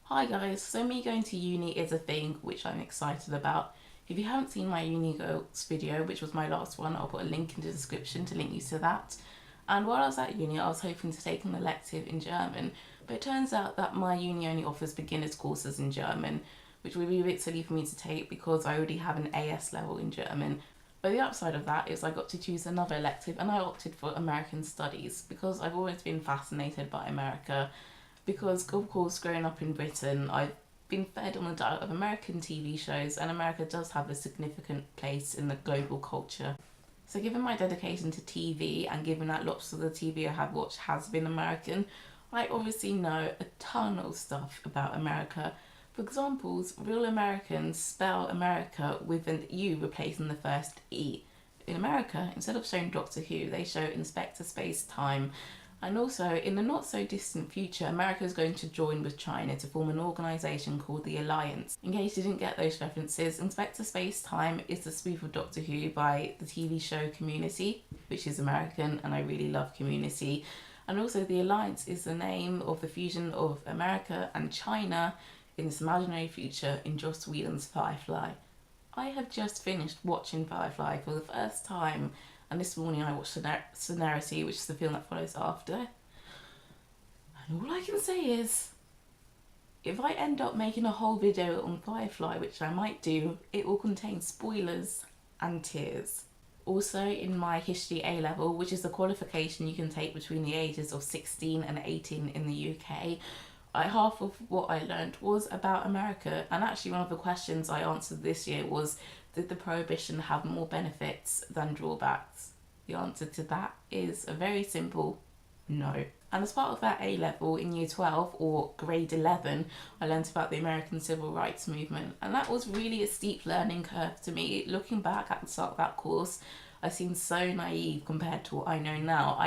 Hi guys, so me going to uni is a thing which I'm excited about. If you haven't seen my uni goals video, which was my last one, I'll put a link in the description to link you to that. And while I was at uni, I was hoping to take an elective in German, but it turns out that my uni only offers beginners courses in German, which would be a bit silly for me to take because I already have an AS level in German. But the upside of that is I got to choose another elective and I opted for American Studies because I've always been fascinated by America because, of course, growing up in Britain, I've been fed on the diet of American TV shows, and America does have a significant place in the global culture. So, given my dedication to TV, and given that lots of the TV I have watched has been American, I obviously know a ton of stuff about America. For examples, real Americans spell America with an U replacing the first E. In America, instead of showing Doctor Who, they show Inspector Space Time. And also, in the not so distant future, America is going to join with China to form an organisation called the Alliance. In case you didn't get those references, Inspector Space Time is the spoof of Doctor Who by the TV show Community, which is American, and I really love Community. And also, the Alliance is the name of the fusion of America and China in this imaginary future in Joss Whedon's Firefly. I have just finished watching Firefly for the first time, and this morning I watched Serenity, which is the film that follows after. And all I can say is, if I end up making a whole video on Firefly, which I might do, it will contain spoilers and tears. Also, in my History A level, which is the qualification you can take between the ages of 16 and 18 in the UK, half of what I learned was about America. And actually, one of the questions I answered this year was, did the prohibition have more benefits than drawbacks? The answer to that is a very simple no. And as part of that A level in year 12 or grade 11, I learned about the American Civil Rights Movement. And that was really a steep learning curve to me. Looking back at the start of that course, I seemed so naive compared to what I know now.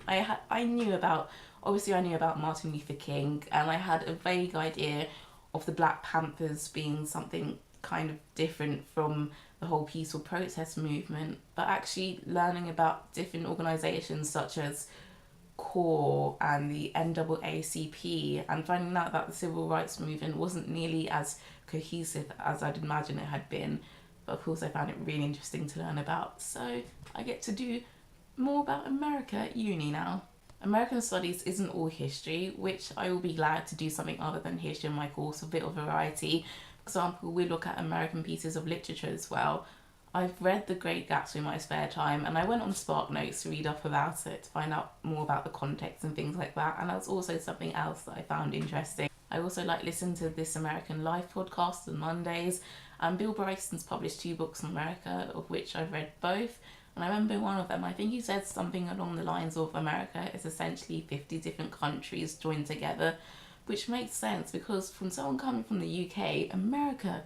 I knew about, obviously I knew about Martin Luther King, and I had a vague idea of the Black Panthers being something kind of different from the whole peaceful protest movement, but actually learning about different organisations such as CORE and the NAACP, and finding out that the civil rights movement wasn't nearly as cohesive as I'd imagine it had been. But of course I found it really interesting to learn about, so I get to do more about America at uni now. American Studies isn't all history, which I will be glad to do something other than history in my course, a bit of variety. For example, we look at American pieces of literature as well. I've read The Great Gatsby in my spare time, and I went on SparkNotes to read up about it, to find out more about the context and things like that, and that's also something else that I found interesting. I also like listening to This American Life podcast on Mondays, and Bill Bryson's published 2 books on America, of which I've read both. And I remember one of them, I think he said something along the lines of America is essentially 50 different countries joined together, which makes sense because from someone coming from the UK, America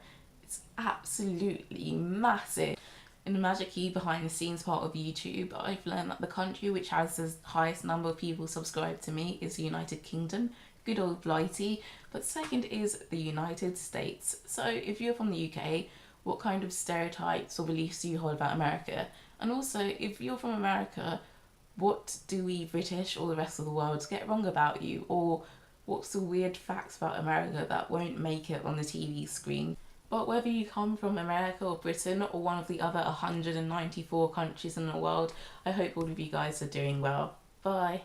is absolutely massive. In the Magic Key behind the scenes part of YouTube, I've learned that the country which has the highest number of people subscribed to me is the United Kingdom. Good old Blighty. But second is the United States. So if you're from the UK, what kind of stereotypes or beliefs do you hold about America? And also, if you're from America, what do we British or the rest of the world get wrong about you? Or what's the weird facts about America that won't make it on the TV screen? But whether you come from America or Britain or one of the other 194 countries in the world, I hope all of you guys are doing well. Bye.